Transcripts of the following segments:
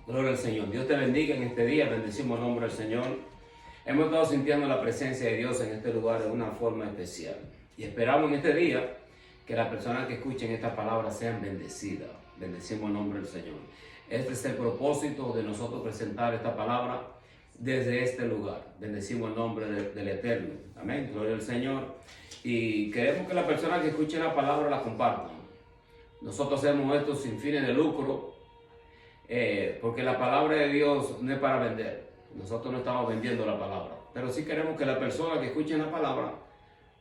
Gloria al Señor. Dios te bendiga en este día. Bendecimos el nombre del Señor. Hemos estado sintiendo la presencia de Dios en este lugar de una forma especial. Y esperamos en este día que las personas que escuchen esta palabra sean bendecidas. Bendecimos el nombre del Señor. Este es el propósito de nosotros presentar esta palabra desde este lugar. Bendecimos el nombre del Eterno. Amén. Gloria al Señor. Y queremos que las personas que escuchen la palabra la compartan. Nosotros hacemos esto sin fines de lucro. Porque la palabra de Dios no es para vender. Nosotros no estamos vendiendo la palabra, pero sí queremos que las personas que escuchen la palabra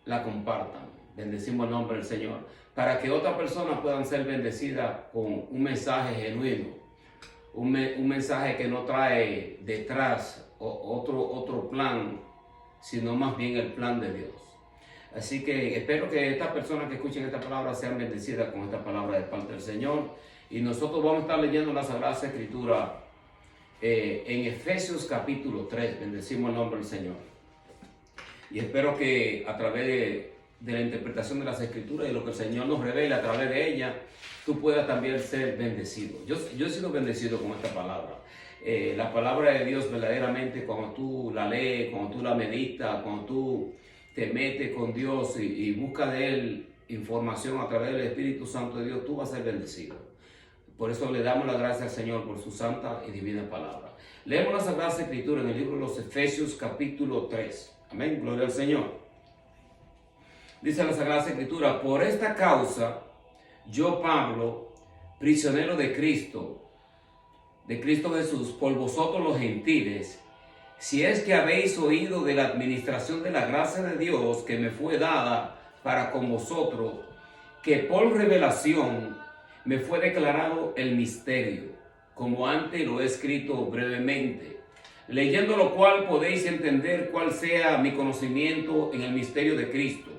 la compartan. Bendecimos el nombre del Señor, para que otras personas puedan ser bendecidas con un mensaje genuino, un mensaje que no trae detrás otro plan, sino más bien el plan de Dios. Así que espero que estas personas que escuchen esta palabra sean bendecidas con esta palabra de parte del Señor. Y nosotros vamos a estar leyendo la Sagrada Escritura en Efesios capítulo 3. Bendecimos el nombre del Señor. Y espero que a través de la interpretación de las Escrituras y lo que el Señor nos revela a través de ella, tú puedas también ser bendecido. Yo he sido bendecido con esta palabra. La palabra de Dios verdaderamente, cuando tú la lees, cuando tú la meditas, cuando tú te metes con Dios y buscas de Él información a través del Espíritu Santo de Dios, tú vas a ser bendecido. Por eso le damos la gracia al Señor por su santa y divina palabra. Leemos la Sagrada Escritura en el libro de los Efesios capítulo 3. Amén, gloria al Señor. Dice la Sagrada Escritura: por esta causa, yo Pablo, prisionero de Cristo Jesús, por vosotros los gentiles, si es que habéis oído de la administración de la gracia de Dios que me fue dada para con vosotros, que por revelación me fue declarado el misterio, como antes lo he escrito brevemente, leyendo lo cual podéis entender cuál sea mi conocimiento en el misterio de Cristo.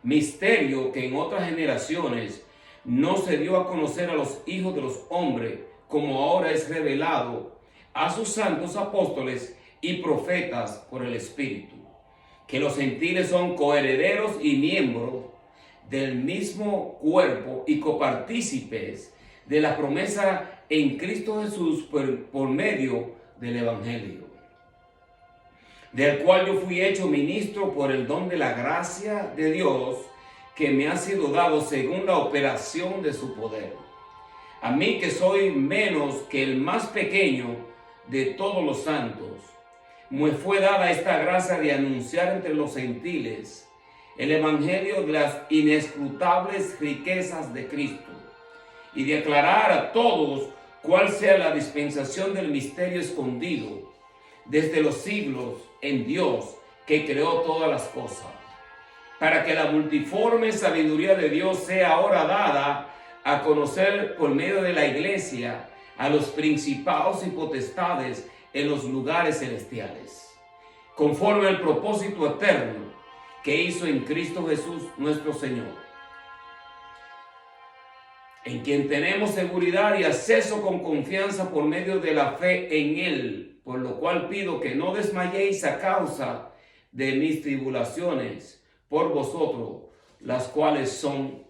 Misterio que en otras generaciones no se dio a conocer a los hijos de los hombres, como ahora es revelado a sus santos apóstoles y profetas por el Espíritu, que los gentiles son coherederos y miembros del mismo cuerpo y copartícipes de la promesa en Cristo Jesús por medio del Evangelio, del cual yo fui hecho ministro por el don de la gracia de Dios que me ha sido dado según la operación de su poder. A mí, que soy menos que el más pequeño de todos los santos, me fue dada esta gracia de anunciar entre los gentiles el evangelio de las inescrutables riquezas de Cristo, y de aclarar a todos cuál sea la dispensación del misterio escondido desde los siglos en Dios, que creó todas las cosas, para que la multiforme sabiduría de Dios sea ahora dada a conocer por medio de la iglesia a los principados y potestades en los lugares celestiales, conforme al propósito eterno que hizo en Cristo Jesús nuestro Señor, en quien tenemos seguridad y acceso con confianza por medio de la fe en Él, por lo cual pido que no desmayéis a causa de mis tribulaciones por vosotros, las cuales son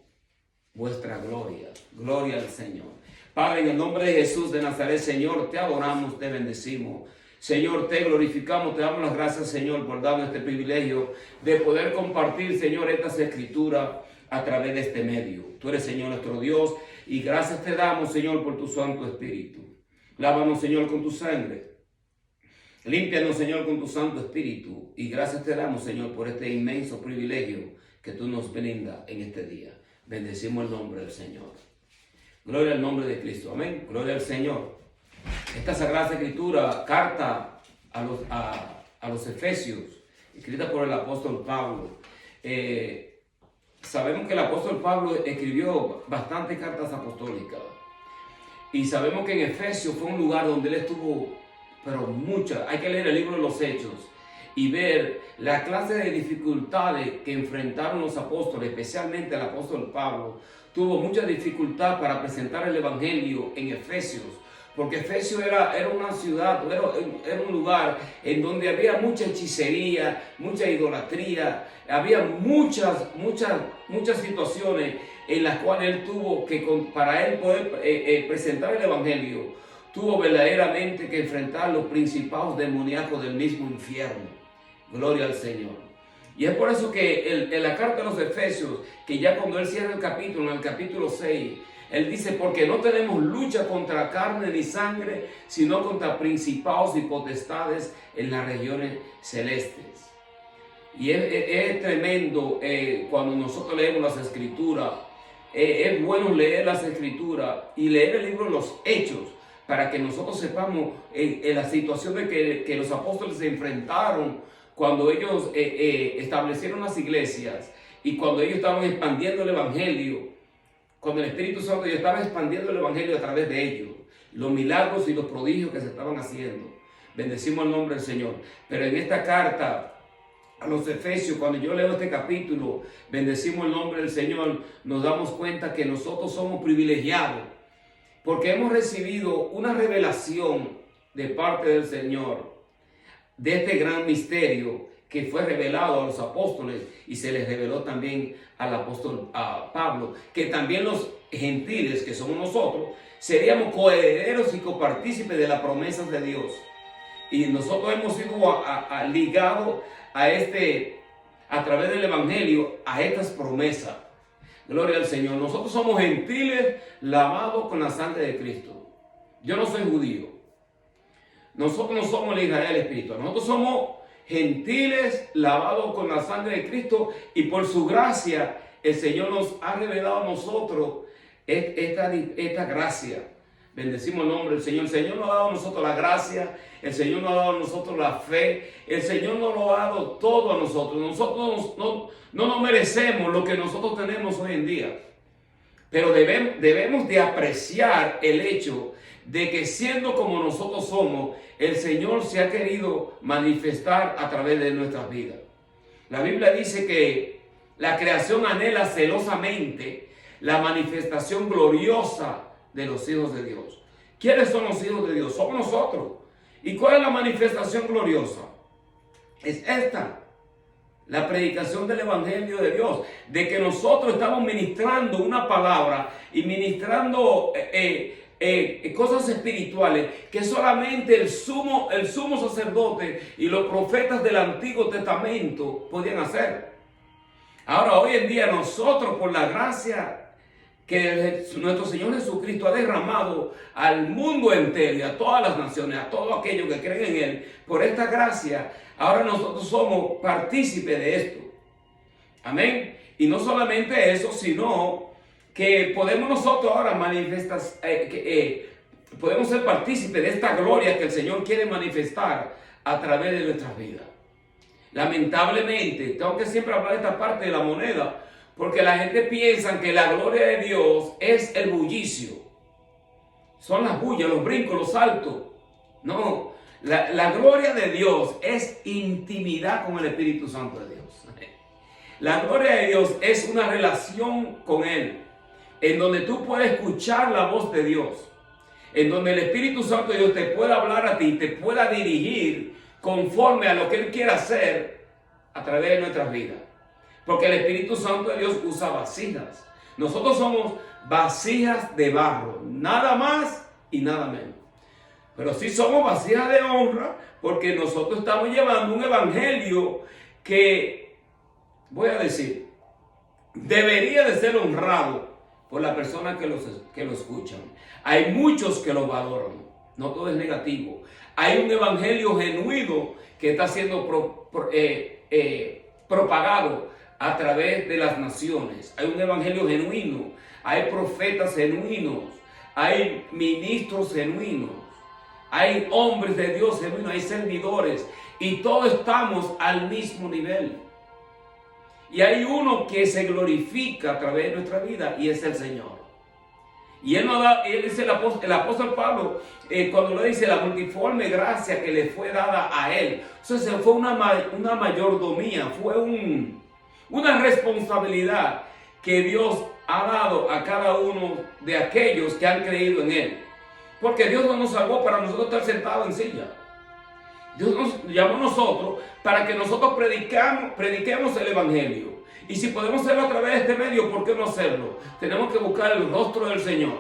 vuestra gloria. Gloria al Señor. Padre, en el nombre de Jesús de Nazaret, Señor, te adoramos, te bendecimos. Señor, te glorificamos, te damos las gracias, Señor, por darnos este privilegio de poder compartir, Señor, estas escrituras a través de este medio. Tú eres, Señor, nuestro Dios, y gracias te damos, Señor, por tu Santo Espíritu. Lávanos, Señor, con tu sangre. Límpianos, Señor, con tu Santo Espíritu. Y gracias te damos, Señor, por este inmenso privilegio que tú nos brindas en este día. Bendecimos el nombre del Señor. Gloria al nombre de Cristo. Amén. Gloria al Señor. Esta Sagrada Escritura, carta a los Efesios, escrita por el apóstol Pablo. Sabemos que el apóstol Pablo escribió bastantes cartas apostólicas. Y sabemos que en Efesios fue un lugar donde él estuvo, pero muchas. Hay que leer el libro de los Hechos y ver la clase de dificultades que enfrentaron los apóstoles, especialmente el apóstol Pablo. Tuvo mucha dificultad para presentar el Evangelio en Efesios, porque Efesios era una ciudad, era un lugar en donde había mucha hechicería, mucha idolatría, había muchas situaciones en las cuales él tuvo que, para él poder presentar el Evangelio, tuvo verdaderamente que enfrentar los principados demoníacos del mismo infierno. Gloria al Señor. Y es por eso que en la carta de los Efesios, que ya cuando él cierra el capítulo, en el capítulo 6, él dice, porque no tenemos lucha contra carne ni sangre, sino contra principados y potestades en las regiones celestes. Y es tremendo cuando nosotros leemos las Escrituras. Es bueno leer las Escrituras y leer el libro de los Hechos para que nosotros sepamos en la situación de que los apóstoles se enfrentaron cuando ellos establecieron las iglesias y cuando ellos estaban expandiendo el Evangelio, cuando el Espíritu Santo ya estaba expandiendo el Evangelio a través de ellos, los milagros y los prodigios que se estaban haciendo. Bendecimos el nombre del Señor. Pero en esta carta a los Efesios, cuando yo leo este capítulo, bendecimos el nombre del Señor, nos damos cuenta que nosotros somos privilegiados porque hemos recibido una revelación de parte del Señor de este gran misterio que fue revelado a los apóstoles y se les reveló también al apóstol Pablo, que también los gentiles, que somos nosotros, seríamos coherederos y copartícipes de las promesas de Dios. Y nosotros hemos sido ligados a través del Evangelio, a estas promesas. Gloria al Señor. Nosotros somos gentiles lavados con la sangre de Cristo. Yo no soy judío. Nosotros no somos el Israel espiritual. Nosotros somos gentiles lavados con la sangre de Cristo y por su gracia el Señor nos ha revelado a nosotros esta gracia. Bendecimos el nombre del Señor. El Señor nos ha dado a nosotros la gracia, el Señor nos ha dado a nosotros la fe, el Señor nos lo ha dado todo a nosotros. Nosotros no nos merecemos lo que nosotros tenemos hoy en día, pero debemos de apreciar el hecho de que siendo como nosotros somos, el Señor se ha querido manifestar a través de nuestras vidas. La Biblia dice que la creación anhela celosamente la manifestación gloriosa de los hijos de Dios. ¿Quiénes son los hijos de Dios? Somos nosotros. ¿Y cuál es la manifestación gloriosa? Es esta, la predicación del Evangelio de Dios, de que nosotros estamos ministrando una palabra y ministrando cosas espirituales que solamente el sumo sacerdote y los profetas del Antiguo Testamento podían hacer. Ahora, hoy en día nosotros, por la gracia que nuestro Señor Jesucristo ha derramado al mundo entero y a todas las naciones, a todos aquellos que creen en Él, por esta gracia, ahora nosotros somos partícipes de esto. Amén. Y no solamente eso, sino que podemos nosotros ahora manifestar, podemos ser partícipes de esta gloria que el Señor quiere manifestar a través de nuestras vidas. Lamentablemente, tengo que siempre hablar de esta parte de la moneda, porque la gente piensa que la gloria de Dios es el bullicio. Son las bullas, los brincos, los saltos. No, la gloria de Dios es intimidad con el Espíritu Santo de Dios. La gloria de Dios es una relación con Él, en donde tú puedes escuchar la voz de Dios, en donde el Espíritu Santo de Dios te pueda hablar a ti, te pueda dirigir conforme a lo que Él quiera hacer a través de nuestras vidas. Porque el Espíritu Santo de Dios usa vasijas. Nosotros somos vasijas de barro, nada más y nada menos. Pero sí somos vasijas de honra, porque nosotros estamos llevando un evangelio que, voy a decir, debería de ser honrado por las personas que lo escuchan. Hay muchos que lo valoran, no todo es negativo. Hay un evangelio genuino que está siendo propagado a través de las naciones. Hay un evangelio genuino, hay profetas genuinos, hay ministros genuinos, hay hombres de Dios genuinos, hay servidores, y todos estamos al mismo nivel. Y hay uno que se glorifica a través de nuestra vida, y es el Señor. Y él dice el apóstol Pablo, cuando le dice la multiforme gracia que le fue dada a él. Entonces fue una mayordomía, fue una responsabilidad que Dios ha dado a cada uno de aquellos que han creído en Él. Porque Dios no nos salvó para nosotros estar sentados en silla. Dios nos llamó a nosotros para que nosotros prediquemos el Evangelio. Y si podemos hacerlo a través de este medio, ¿por qué no hacerlo? Tenemos que buscar el rostro del Señor.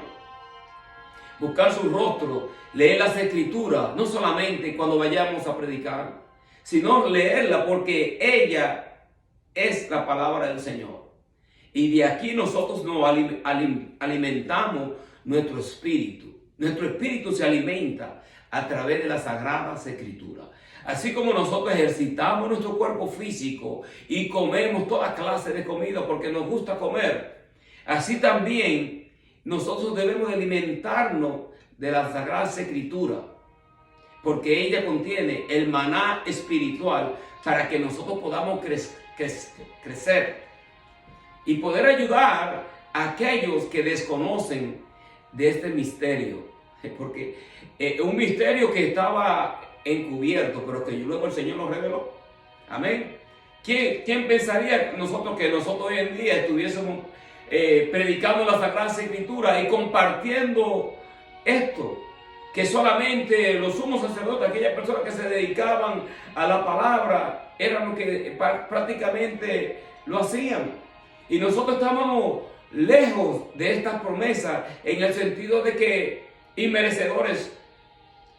buscar su rostro, leer las escrituras, no solamente cuando vayamos a predicar, sino leerla porque ella es la palabra del Señor. Y de aquí nosotros nos alimentamos nuestro espíritu. Nuestro espíritu se alimenta a través de las sagradas escrituras. Así como nosotros ejercitamos nuestro cuerpo físico y comemos toda clase de comida porque nos gusta comer, así también nosotros debemos alimentarnos de las sagradas escrituras, porque ella contiene el maná espiritual para que nosotros podamos crecer y poder ayudar a aquellos que desconocen de este misterio, porque un misterio que estaba encubierto, pero que luego el Señor nos reveló. Amén. ¿Quién pensaría que nosotros hoy en día estuviésemos predicando la Sagrada Escritura y compartiendo esto? Que solamente los sumos sacerdotes, aquellas personas que se dedicaban a la palabra, eran los que prácticamente lo hacían. Y nosotros estábamos lejos de estas promesas en el sentido de que inmerecedores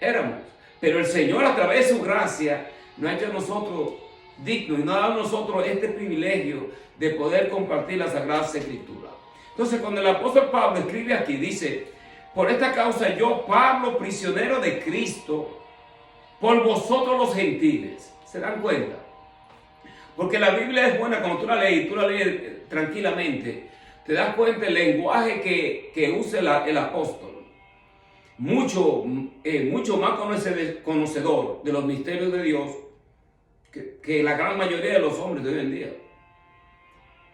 éramos. Pero el Señor, a través de su gracia, nos ha hecho a nosotros dignos y nos ha dado a nosotros este privilegio de poder compartir las Sagradas Escrituras. Entonces, cuando el apóstol Pablo escribe aquí, dice: por esta causa yo, Pablo, prisionero de Cristo, por vosotros los gentiles. ¿Se dan cuenta? Porque la Biblia es buena cuando tú la lees tranquilamente. Te das cuenta del lenguaje que usa el apóstol. Mucho más conocedor de los misterios de Dios que la gran mayoría de los hombres de hoy en día.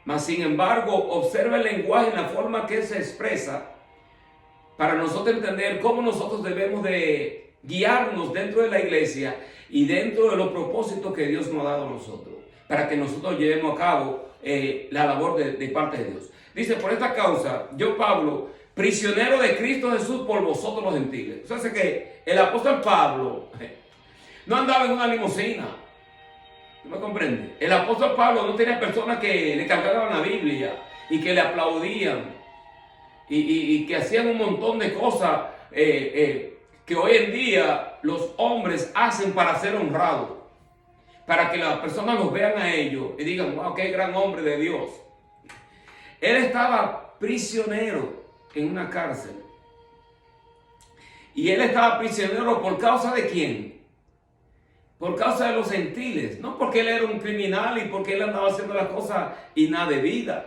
Mas, sin embargo, observa el lenguaje en la forma que se expresa para nosotros entender cómo nosotros debemos de guiarnos dentro de la iglesia y dentro de los propósitos que Dios nos ha dado a nosotros, para que nosotros llevemos a cabo la labor de parte de Dios. Dice: por esta causa, yo, Pablo, prisionero de Cristo Jesús por vosotros los gentiles. O sea, que el apóstol Pablo no andaba en una limusina. ¿Tú me comprendes? El apóstol Pablo no tenía personas que le cantaban la Biblia y que le aplaudían y que hacían un montón de cosas que hoy en día los hombres hacen para ser honrados, para que las personas los vean a ellos y digan: wow, qué gran hombre de Dios. Él estaba prisionero en una cárcel. Y él estaba prisionero por causa de ¿quién? Por causa de los gentiles. No porque él era un criminal y porque él andaba haciendo las cosas indebidas,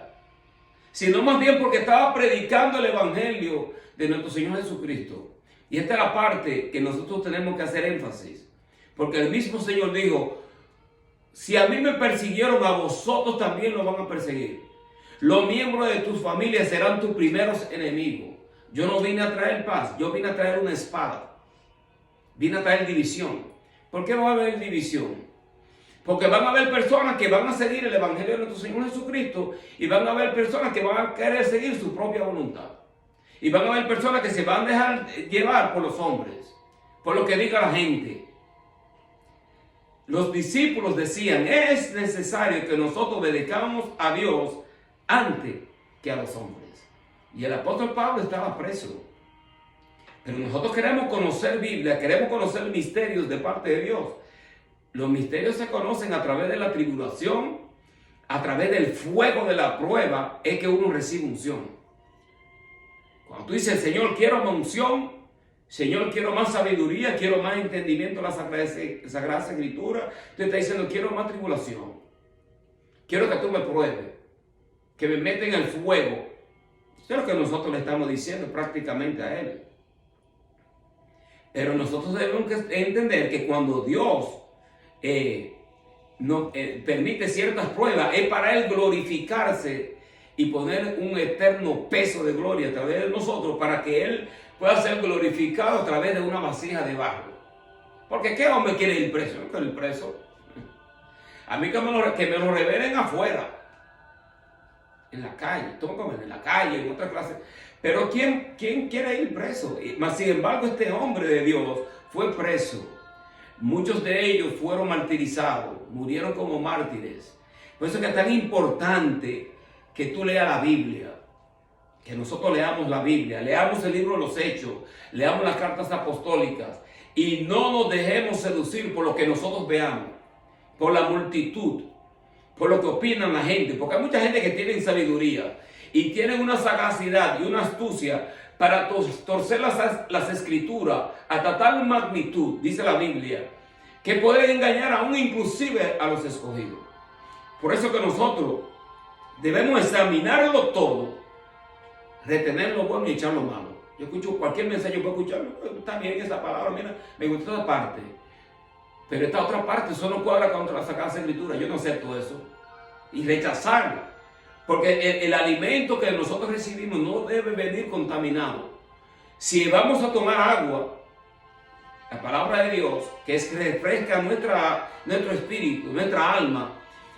sino más bien porque estaba predicando el evangelio de nuestro Señor Jesucristo. Y esta es la parte que nosotros tenemos que hacer énfasis, porque el mismo Señor dijo: si a mí me persiguieron, a vosotros también lo van a perseguir. Los miembros de tus familias serán tus primeros enemigos. Yo no vine a traer paz, yo vine a traer una espada. Vine a traer división. ¿Por qué va a haber división? Porque van a haber personas que van a seguir el evangelio de nuestro Señor Jesucristo y van a haber personas que van a querer seguir su propia voluntad. Y van a haber personas que se van a dejar llevar por los hombres, por lo que diga la gente. Los discípulos decían: es necesario que nosotros obedezcamos a Dios antes que a los hombres. Y el apóstol Pablo estaba preso. Pero nosotros queremos conocer Biblia, queremos conocer misterios de parte de Dios. Los misterios se conocen a través de la tribulación, a través del fuego de la prueba, es que uno recibe unción. Cuando tú dices: Señor, quiero más unción, Señor, quiero más sabiduría, quiero más entendimiento de la Sagrada Escritura, tú estás diciendo: quiero más tribulación, quiero que tú me pruebes, que me meten en el fuego. Eso es lo que nosotros le estamos diciendo prácticamente a Él. Pero nosotros debemos entender que cuando Dios nos permite ciertas pruebas, es para Él glorificarse y poner un eterno peso de gloria a través de nosotros, para que Él pueda ser glorificado a través de una vasija de barro. Porque ¿qué hombre quiere ir preso? No quiero ir preso. A mí que me lo revelen afuera, en la calle, en la calle, en otra clase. Pero ¿quién quiere ir preso? Mas, sin embargo, este hombre de Dios fue preso. Muchos de ellos fueron martirizados, murieron como mártires. Por eso es que es tan importante que tú leas la Biblia. que nosotros leamos la Biblia, leamos el libro de los Hechos, leamos las cartas apostólicas y no nos dejemos seducir por lo que nosotros veamos, por la multitud, por lo que opinan la gente, porque hay mucha gente que tiene sabiduría y tienen una sagacidad y una astucia para torcer las escrituras hasta tal magnitud, dice la Biblia, que pueden engañar aún inclusive a los escogidos. Por eso que nosotros debemos examinarlo todo, retener lo bueno y echar lo malo. Yo escucho cualquier mensaje, yo puedo escuchar, está bien esa palabra, mira, me gustó esa parte. Pero esta otra parte, eso no cuadra contra la Sagrada Escritura. Yo no acepto eso. Y rechazarlo. Porque el alimento que nosotros recibimos no debe venir contaminado. Si vamos a tomar agua, la palabra de Dios, que es que refresca nuestro espíritu, nuestra alma,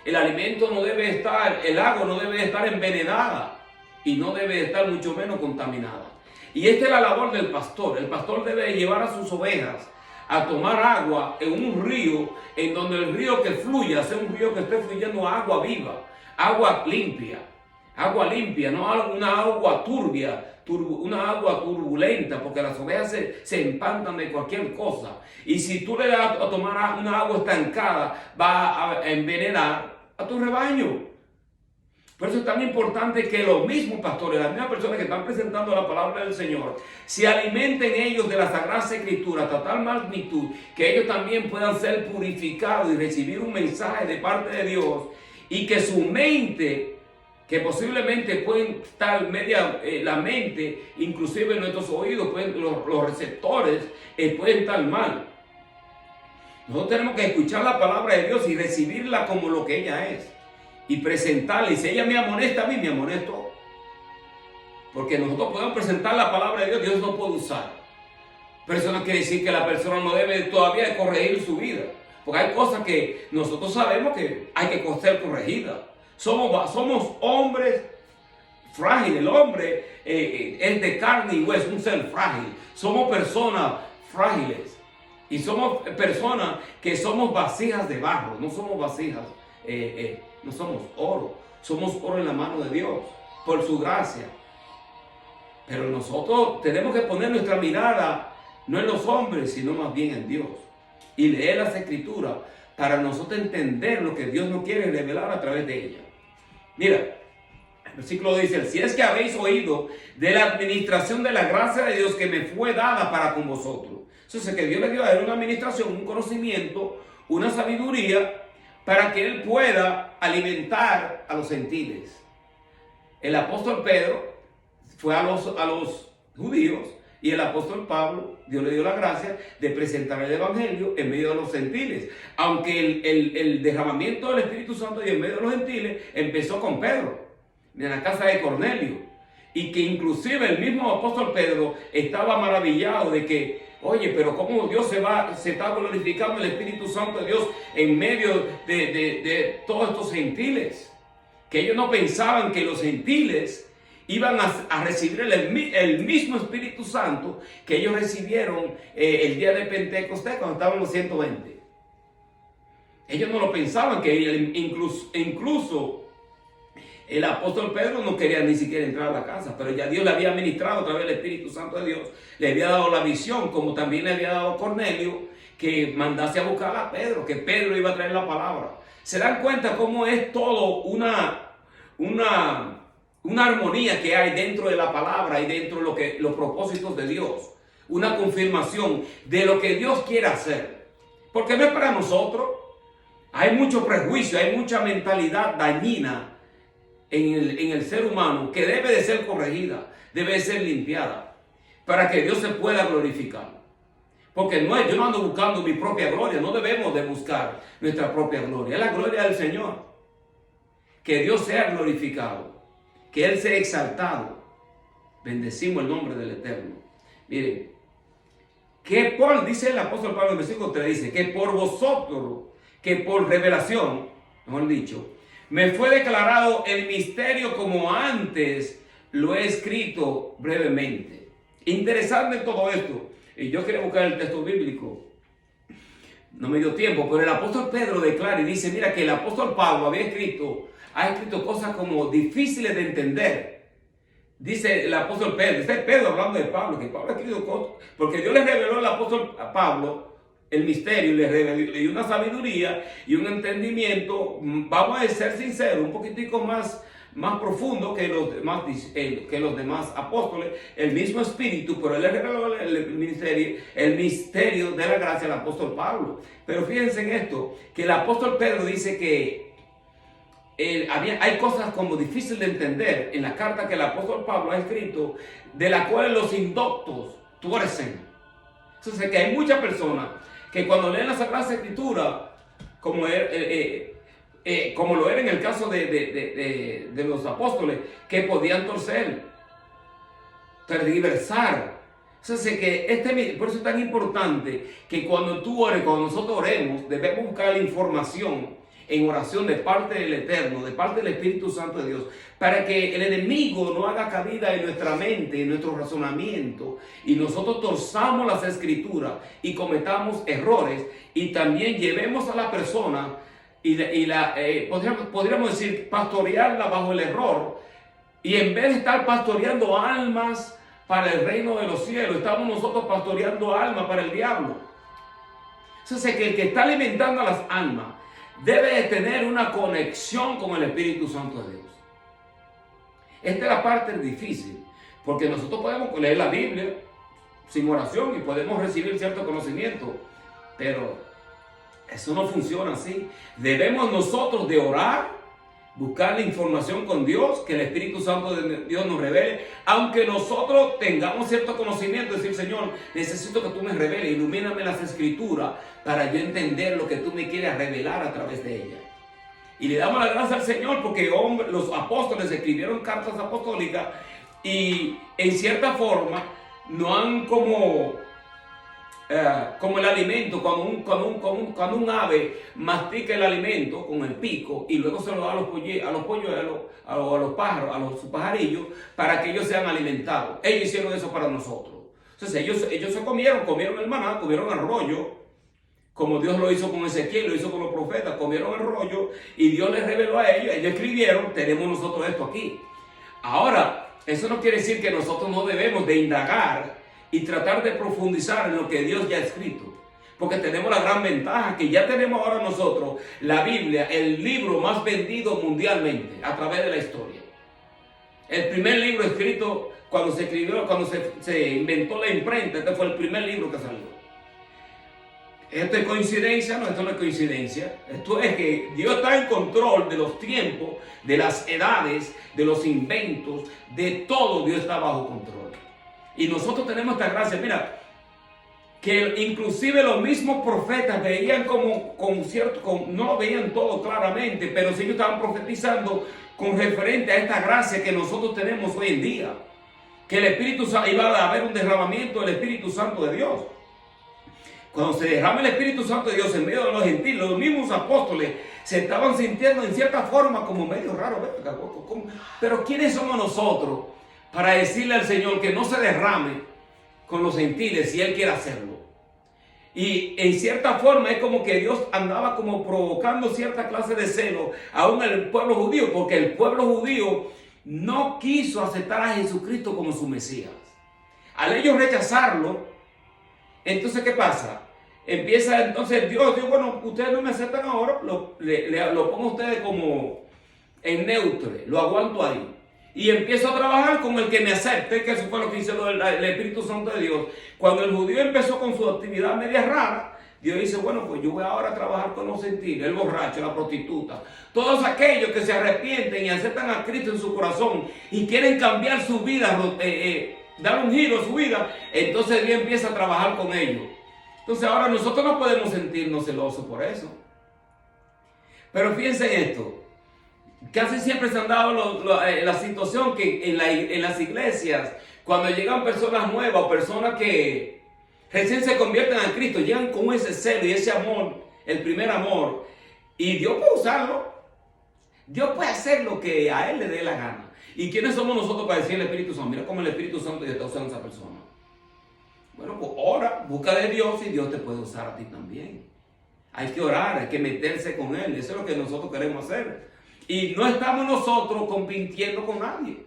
el alimento no debe estar, el agua no debe estar envenenada y no debe estar mucho menos contaminada. Y esta es la labor del pastor. El pastor debe llevar a sus ovejas a tomar agua en un río, en donde el río que fluya sea un río que esté fluyendo agua viva, agua limpia, no una agua turbia, una agua turbulenta, porque las ovejas se empantan de cualquier cosa. Y si tú le das a tomar una agua estancada, va a envenenar a tu rebaño. Por eso es tan importante que los mismos pastores, las mismas personas que están presentando la palabra del Señor, se alimenten ellos de la Sagrada Escritura hasta tal magnitud que ellos también puedan ser purificados y recibir un mensaje de parte de Dios, y que su mente, que posiblemente pueden estar la mente, inclusive nuestros oídos, los receptores, pueden estar mal. Nosotros tenemos que escuchar la palabra de Dios y recibirla como lo que ella es. Y presentarla. Y si ella me amonesta a mí, me amonesto. Porque nosotros podemos presentar la palabra de Dios, Dios no puede usar. Pero eso no quiere decir que la persona no debe todavía corregir su vida. Porque hay cosas que nosotros sabemos que hay que ser corregidas. Somos hombres frágiles. El hombre es de carne y hueso, un ser frágil. Somos personas frágiles. Y somos personas que somos vasijas de barro, no somos vasijas, no somos oro. Somos oro en la mano de Dios, por su gracia. Pero nosotros tenemos que poner nuestra mirada no en los hombres, sino más bien en Dios. Y leer las Escrituras para nosotros entender lo que Dios nos quiere revelar a través de ella. Mira, el versículo dice: si es que habéis oído de la administración de la gracia de Dios que me fue dada para con vosotros. Entonces, que Dios le dio a él una administración, un conocimiento, una sabiduría, para que él pueda alimentar a los gentiles. El apóstol Pedro fue a los judíos, y el apóstol Pablo, Dios le dio la gracia de presentar el evangelio en medio de los gentiles. Aunque el derramamiento del Espíritu Santo y en medio de los gentiles empezó con Pedro, en la casa de Cornelio. Y que inclusive el mismo apóstol Pedro estaba maravillado de que, oye, pero cómo Dios se está glorificando el Espíritu Santo de Dios en medio de todos estos gentiles. Que ellos no pensaban que los gentiles iban a recibir el mismo Espíritu Santo que ellos recibieron el día de Pentecostés cuando estaban los 120. Ellos no lo pensaban, que incluso el apóstol Pedro no quería ni siquiera entrar a la casa, pero ya Dios le había ministrado a través del Espíritu Santo de Dios, le había dado la visión, como también le había dado a Cornelio, que mandase a buscar a Pedro, que Pedro iba a traer la palabra. ¿Se dan cuenta cómo es todo una armonía que hay dentro de la palabra y dentro de los propósitos de Dios? Una confirmación de lo que Dios quiere hacer. Porque no es para nosotros. Hay mucho prejuicio, hay mucha mentalidad dañina en el ser humano que debe de ser corregida, debe de ser limpiada, para que Dios se pueda glorificar. Porque yo no ando buscando mi propia gloria, no debemos de buscar nuestra propia gloria, es la gloria del Señor. Que Dios sea glorificado, que Él sea exaltado. Bendecimos el nombre del Eterno. Miren, dice el apóstol Pablo en el versículo 3, dice que por vosotros, que por revelación, mejor dicho, me fue declarado el misterio como antes lo he escrito brevemente. Interesante todo esto. Y yo quería buscar el texto bíblico. No me dio tiempo, pero el apóstol Pedro declara y dice, mira, que el apóstol Pablo ha escrito cosas como difíciles de entender. dice el apóstol Pedro, está Pedro hablando de Pablo, que Pablo ha escrito cosas, porque Dios le reveló al apóstol a Pablo el misterio, le dio una sabiduría y un entendimiento, vamos a ser sinceros, un poquitico más profundo que los demás apóstoles, el mismo espíritu, pero él le reveló el misterio de la gracia al apóstol Pablo. Pero fíjense en esto, que el apóstol Pedro dice que hay cosas como difíciles de entender en la carta que el apóstol Pablo ha escrito, de la cual los indoctos tuercen. Entonces, que hay muchas personas que cuando leen la Sagrada Escritura, como lo era en el caso de los apóstoles, que podían torcer, tergiversar. Entonces, por eso es tan importante que cuando tú ores, cuando nosotros oremos, debemos buscar la información en oración de parte del Eterno, de parte del Espíritu Santo de Dios, para que el enemigo no haga cabida en nuestra mente, en nuestro razonamiento, y nosotros torzamos las Escrituras y cometamos errores, y también llevemos a la persona podríamos decir, pastorearla bajo el error, y en vez de estar pastoreando almas para el reino de los cielos, estamos nosotros pastoreando almas para el diablo. Entonces, que el que está alimentando a las almas debe de tener una conexión con el Espíritu Santo de Dios. Esta es la parte difícil, porque nosotros podemos leer la Biblia sin oración y podemos recibir cierto conocimiento, pero eso no funciona así. Debemos nosotros de orar, buscar la información con Dios, que el Espíritu Santo de Dios nos revele, aunque nosotros tengamos cierto conocimiento, decir, Señor, necesito que tú me reveles, ilumíname las Escrituras para yo entender lo que tú me quieres revelar a través de ellas. Y le damos la gracia al Señor porque los apóstoles escribieron cartas apostólicas y en cierta forma no han como el alimento, cuando un ave mastica el alimento con el pico y luego se lo da a los polluelos, a los pájaros, a los pajarillos, para que ellos sean alimentados. Ellos hicieron eso para nosotros. Entonces ellos se comieron el maná, comieron el rollo, como Dios lo hizo con Ezequiel, lo hizo con los profetas, comieron el rollo y Dios les reveló a ellos escribieron, tenemos nosotros esto aquí. Ahora, eso no quiere decir que nosotros no debemos de indagar y tratar de profundizar en lo que Dios ya ha escrito, porque tenemos la gran ventaja que ya tenemos ahora nosotros la Biblia, el libro más vendido mundialmente a través de la historia. El primer libro escrito cuando se inventó la imprenta, este fue el primer libro que salió. ¿Esto es coincidencia? No, esto no es coincidencia. Esto es que Dios está en control de los tiempos, de las edades, de los inventos, de todo. Dios está bajo control. Y nosotros tenemos esta gracia. Mira, que inclusive los mismos profetas veían no lo veían todo claramente, pero sí ellos estaban profetizando con referente a esta gracia que nosotros tenemos hoy en día. Que el Espíritu Santo, iba a haber un derramamiento del Espíritu Santo de Dios. Cuando se derrama el Espíritu Santo de Dios en medio de los gentiles, los mismos apóstoles se estaban sintiendo en cierta forma como medio raro. Pero ¿quiénes somos nosotros para decirle al Señor que no se derrame con los gentiles si Él quiere hacerlo? Y en cierta forma es como que Dios andaba como provocando cierta clase de celo aún en el pueblo judío, porque el pueblo judío no quiso aceptar a Jesucristo como su Mesías. Al ellos rechazarlo, entonces ¿qué pasa? Empieza entonces Dios, bueno, ustedes no me aceptan ahora, lo pongo a ustedes como en neutro, lo aguanto ahí. Y empiezo a trabajar con el que me acepte, que eso fue lo que hizo el Espíritu Santo de Dios. Cuando el judío empezó con su actividad media rara, Dios dice, bueno, pues yo voy ahora a trabajar con los gentiles, el borracho, la prostituta, todos aquellos que se arrepienten y aceptan a Cristo en su corazón y quieren cambiar su vida, dar un giro a su vida, entonces Dios empieza a trabajar con ellos. Entonces ahora nosotros no podemos sentirnos celosos por eso. Pero fíjense en esto. Casi siempre se han dado la situación que en las iglesias, cuando llegan personas nuevas o personas que recién se convierten a Cristo, llegan con ese celo y ese amor, el primer amor, y Dios puede usarlo. Dios puede hacer lo que a Él le dé la gana. ¿Y quiénes somos nosotros para decir al Espíritu Santo? Mira cómo el Espíritu Santo está usando a esa persona. Bueno, pues ora, busca de Dios y Dios te puede usar a ti también. Hay que orar, hay que meterse con Él. Eso es lo que nosotros queremos hacer. Y no estamos nosotros compitiendo con nadie.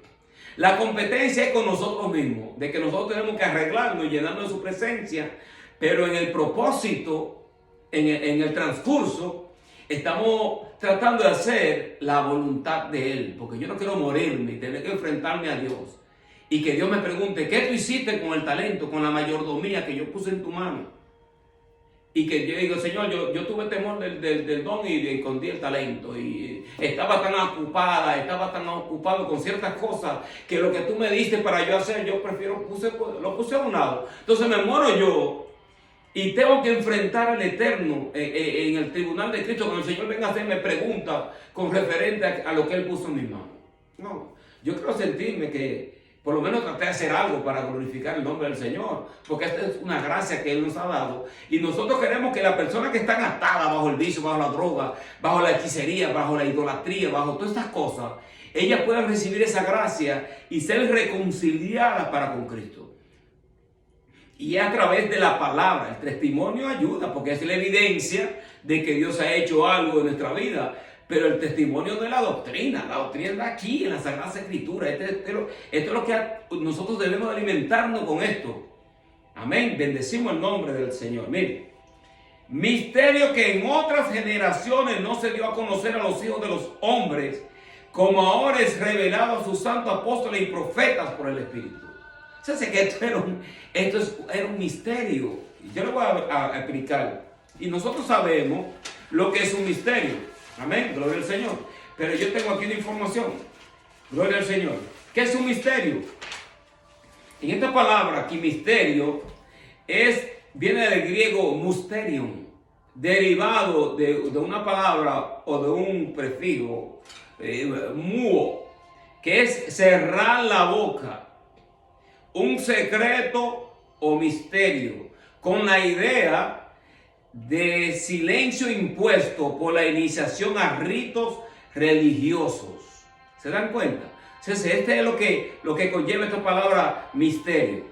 La competencia es con nosotros mismos, de que nosotros tenemos que arreglarnos y llenarnos de su presencia, pero en el propósito, en el transcurso, estamos tratando de hacer la voluntad de Él, porque yo no quiero morirme y tener que enfrentarme a Dios y que Dios me pregunte, ¿qué tú hiciste con el talento, con la mayordomía que yo puse en tu mano? Y que yo digo, Señor, yo tuve temor del don y escondí el talento. Y estaba tan ocupado con ciertas cosas que lo que tú me diste para yo hacer, yo prefiero, lo puse a un lado. Entonces me muero yo y tengo que enfrentar al Eterno en el tribunal de Cristo. Cuando el Señor venga a hacerme preguntas con referente a lo que Él puso en mis manos. No, yo quiero sentirme que por lo menos traté de hacer algo para glorificar el nombre del Señor, porque esta es una gracia que Él nos ha dado. Y nosotros queremos que las personas que están atadas bajo el vicio, bajo la droga, bajo la hechicería, bajo la idolatría, bajo todas estas cosas, ellas puedan recibir esa gracia y ser reconciliadas para con Cristo. Y a través de la palabra, el testimonio ayuda, porque es la evidencia de que Dios ha hecho algo en nuestra vida. Pero el testimonio de la doctrina está aquí en la Sagrada Escritura. Esto es lo que nosotros debemos alimentarnos con esto. Amén. Bendecimos el nombre del Señor. Miren, misterio que en otras generaciones no se dio a conocer a los hijos de los hombres, como ahora es revelado a sus santos apóstoles y profetas por el Espíritu. O sea, que esto era un misterio. Yo le voy a explicar. Y nosotros sabemos lo que es un misterio. Amén, gloria al Señor. Pero yo tengo aquí una información. Gloria al Señor. ¿Qué es un misterio? En esta palabra aquí, misterio, viene del griego mysterium, derivado de una palabra o de un prefijo, muo, que es cerrar la boca. Un secreto o misterio, con la idea de silencio impuesto por la iniciación a ritos religiosos. ¿Se dan cuenta? Este es lo que conlleva esta palabra misterio.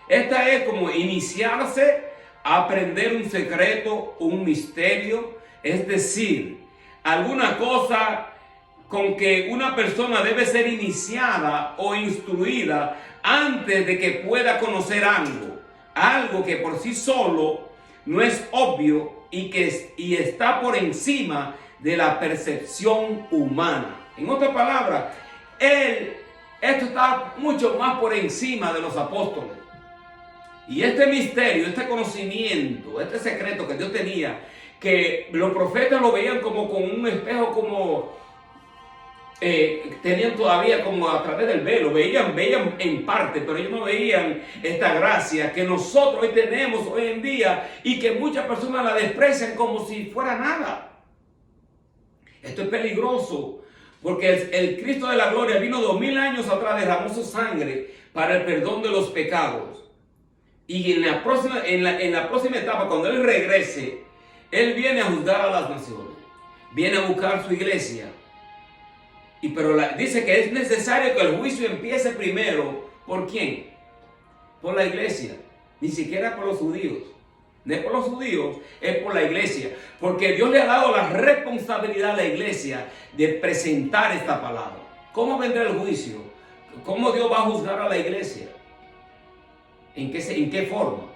Esta es como iniciarse a aprender un secreto, un misterio, es decir, alguna cosa con que una persona debe ser iniciada o instruida antes de que pueda conocer algo que por sí solo no es obvio y está por encima de la percepción humana. En otras palabras, esto está mucho más por encima de los apóstoles. Y este misterio, este conocimiento, este secreto que Dios tenía, que los profetas lo veían como con un espejo, como tenían todavía como a través del velo, veían en parte, pero ellos no veían esta gracia que nosotros hoy tenemos hoy en día y que muchas personas la desprecian como si fuera nada. Esto es peligroso, porque el Cristo de la gloria vino 2000 años atrás, derramó su sangre para el perdón de los pecados. Y en la próxima etapa, cuando Él regrese, Él viene a juzgar a las naciones, viene a buscar su iglesia. Pero dice que es necesario que el juicio empiece primero. ¿Por quién? Por la iglesia. Ni siquiera por los judíos. No es por los judíos, es por la iglesia. Porque Dios le ha dado la responsabilidad a la iglesia de presentar esta palabra. ¿Cómo vendrá el juicio? ¿Cómo Dios va a juzgar a la iglesia? ¿En qué forma?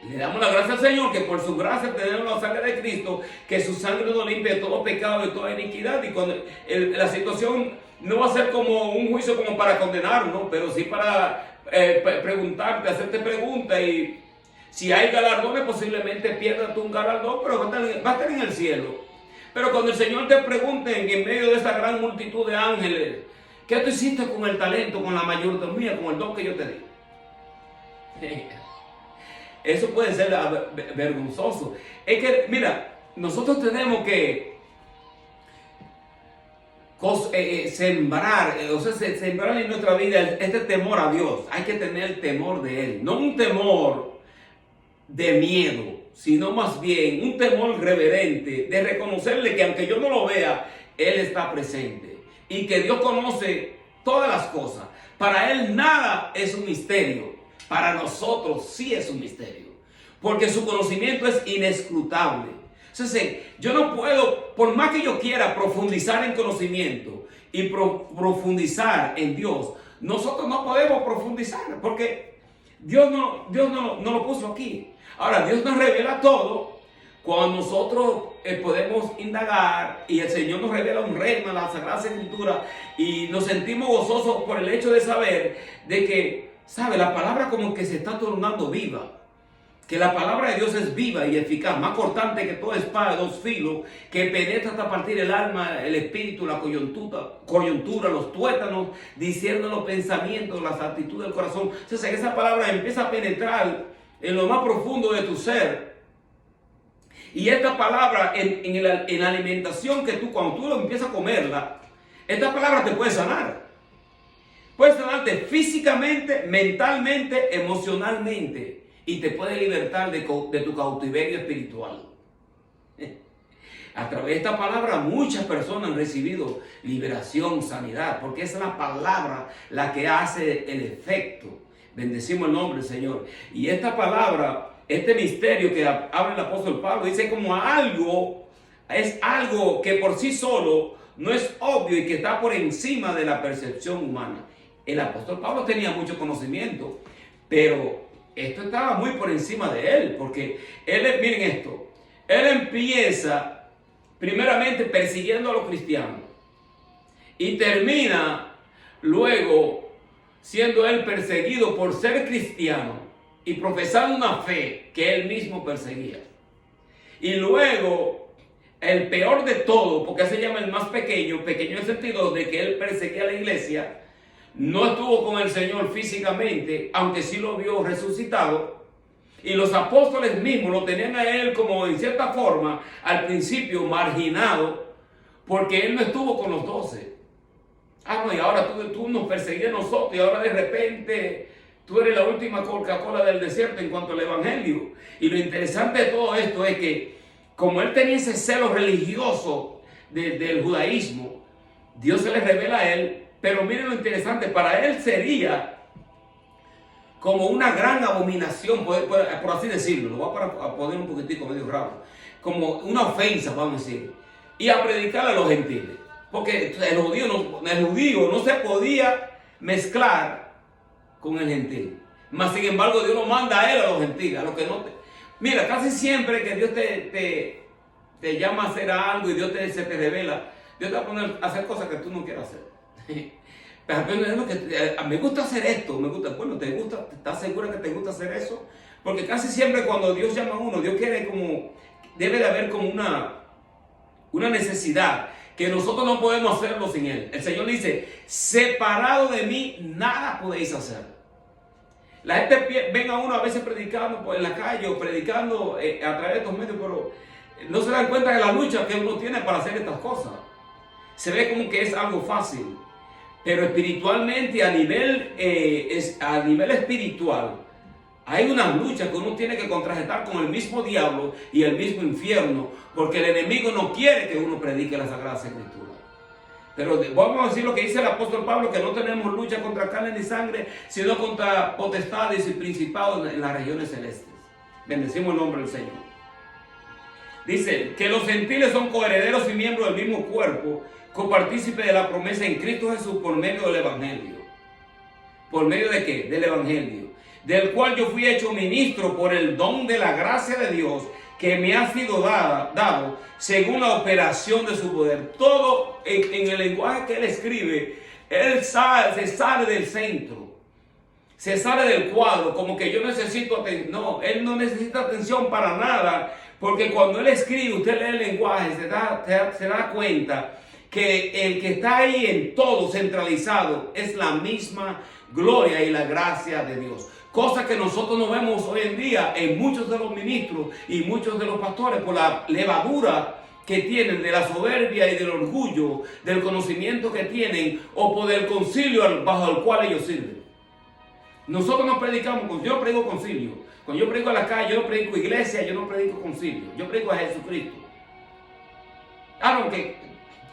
Le damos la gracia al Señor que por su gracia tenemos la sangre de Cristo, que su sangre nos limpia de todo pecado y toda iniquidad. Y cuando la situación no va a ser como un juicio como para condenarnos, pero sí para preguntarte, hacerte preguntas. Y si hay galardones, posiblemente pierdas tú un galardón, pero va a estar en el cielo. Pero cuando el Señor te pregunte en medio de esa gran multitud de ángeles, ¿qué tú hiciste con el talento, con la mayordomía, con el don que yo te di? Eso puede ser vergonzoso. Es que, mira, nosotros tenemos que sembrar en nuestra vida este temor a Dios. Hay que tener el temor de Él. No un temor de miedo, sino más bien un temor reverente de reconocerle que aunque yo no lo vea, Él está presente. Y que Dios conoce todas las cosas. Para Él nada es un misterio. Para nosotros sí es un misterio, porque su conocimiento es inescrutable, Entonces, yo no puedo, por más que yo quiera profundizar en conocimiento y profundizar en Dios, nosotros no podemos profundizar porque Dios no lo puso aquí. Ahora, Dios nos revela todo cuando nosotros podemos indagar y el Señor nos revela un reino en la Sagrada Escritura y nos sentimos gozosos por el hecho de saber de que, ¿sabe? La palabra como que se está tornando viva. Que la palabra de Dios es viva y eficaz, más cortante que toda espada de dos filos, que penetra hasta partir el alma, el espíritu, la coyuntura, los tuétanos, diciendo los pensamientos, las actitudes del corazón. Entonces, esa palabra empieza a penetrar en lo más profundo de tu ser. Y esta palabra, en la alimentación que tú, cuando tú empiezas a comerla, esta palabra te puede sanar. Puede sanarte físicamente, mentalmente, emocionalmente. Y te puede libertar de tu cautiverio espiritual. A través de esta palabra muchas personas han recibido liberación, sanidad, porque es la palabra la que hace el efecto. Bendecimos el nombre del Señor. Y esta palabra, este misterio que habla el apóstol Pablo, dice como algo, es algo que por sí solo no es obvio y que está por encima de la percepción humana. El apóstol Pablo tenía mucho conocimiento, pero esto estaba muy por encima de él, porque miren esto, él empieza primeramente persiguiendo a los cristianos y termina luego siendo él perseguido por ser cristiano y profesando una fe que él mismo perseguía. Y luego, el peor de todo, porque se llama el más pequeño en el sentido de que él perseguía a la iglesia, no estuvo con el Señor físicamente, aunque sí lo vio resucitado. Y los apóstoles mismos lo tenían a él como en cierta forma, al principio marginado, porque él no estuvo con los 12. No, y ahora tú nos perseguías a nosotros y ahora de repente tú eres la última Coca-Cola del desierto en cuanto al evangelio. Y lo interesante de todo esto es que como él tenía ese celo religioso del judaísmo, Dios se le revela a él. Pero miren lo interesante, para él sería como una gran abominación, por así decirlo, lo voy a poner un poquitico medio raro, como una ofensa, vamos a decir, y a predicar a los gentiles, porque el judío no se podía mezclar con el gentil, mas sin embargo Dios lo manda a él a los gentiles, a los que no te... Mira, casi siempre que Dios te llama a hacer algo y Dios se te revela, Dios te va a poner a hacer cosas que tú no quieras hacer. Pero me gusta hacer esto, bueno, ¿te gusta? ¿Estás segura que te gusta hacer eso? Porque casi siempre cuando Dios llama a uno, Dios quiere debe de haber como una necesidad, que nosotros no podemos hacerlo sin Él. El Señor dice, separado de mí, nada podéis hacer. La gente ven a uno a veces predicando en la calle o predicando a través de estos medios, pero no se dan cuenta de la lucha que uno tiene para hacer estas cosas. Se ve como que es algo fácil. Pero espiritualmente, a nivel espiritual, hay unas luchas que uno tiene que contrarrestar con el mismo diablo y el mismo infierno, porque el enemigo no quiere que uno predique la Sagrada Escritura. Pero vamos a decir lo que dice el apóstol Pablo, que no tenemos lucha contra carne ni sangre, sino contra potestades y principados en las regiones celestes. Bendecimos el nombre del Señor. Dice que los gentiles son coherederos y miembros del mismo cuerpo, copartícipe de la promesa en Cristo Jesús por medio del Evangelio. ¿Por medio de qué? Del Evangelio. Del cual yo fui hecho ministro por el don de la gracia de Dios que me ha sido dado según la operación de su poder. Todo en el lenguaje que él escribe, él se sale del centro. Se sale del cuadro, como que yo necesito atención. No, él no necesita atención para nada, porque cuando él escribe, usted lee el lenguaje, se da cuenta que el que está ahí en todo centralizado es la misma gloria y la gracia de Dios. Cosa que nosotros no vemos hoy en día en muchos de los ministros y muchos de los pastores por la levadura que tienen de la soberbia y del orgullo, del conocimiento que tienen o por el concilio bajo el cual ellos sirven. Nosotros no predicamos, yo no predico concilio. Cuando yo predico a la calle, yo no predico iglesia, yo no predico concilio. Yo predico a Jesucristo.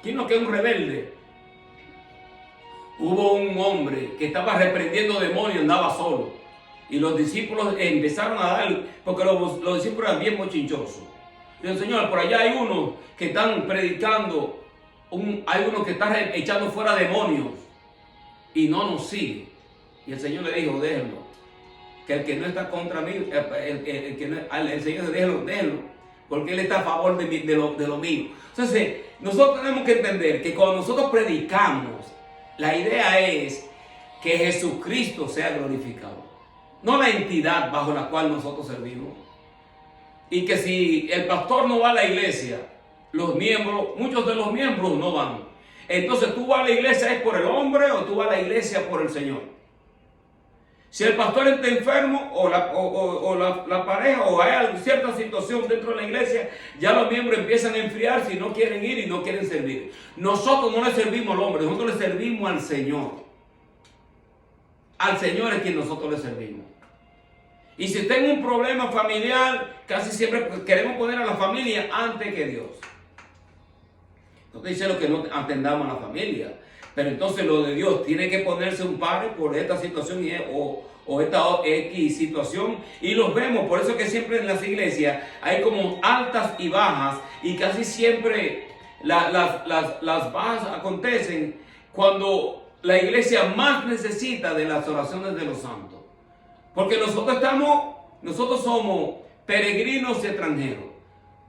¿Quién no que es un rebelde? Hubo un hombre que estaba reprendiendo demonios y andaba solo. Y los discípulos empezaron a dar, porque los discípulos eran bien mochinchosos. Digo, Señor, por allá hay unos que están predicando, hay unos que están echando fuera demonios y no nos sigue. Y el Señor le dijo, déjenlo, que el que no está contra mí, el Señor le dijo, déjenlo, porque Él está a favor de lo mío. Entonces, nosotros tenemos que entender que cuando nosotros predicamos, la idea es que Jesucristo sea glorificado, no la entidad bajo la cual nosotros servimos. Y que si el pastor no va a la iglesia, muchos de los miembros no van. Entonces, ¿tú vas a la iglesia es por el hombre o tú vas a la iglesia por el Señor? Si el pastor está enfermo o la pareja o hay cierta situación dentro de la iglesia, ya los miembros empiezan a enfriar si no quieren ir y no quieren servir. Nosotros no le servimos al hombre, nosotros le servimos al Señor. Al Señor es quien nosotros le servimos. Y si tengo un problema familiar, casi siempre queremos poner a la familia antes que Dios. No te dice lo que no atendamos a la familia. Pero entonces lo de Dios tiene que ponerse un pare por esta situación o esta X situación. Y los vemos, por eso que siempre en las iglesias hay como altas y bajas. Y casi siempre las bajas acontecen cuando la iglesia más necesita de las oraciones de los santos. Porque nosotros somos peregrinos y extranjeros.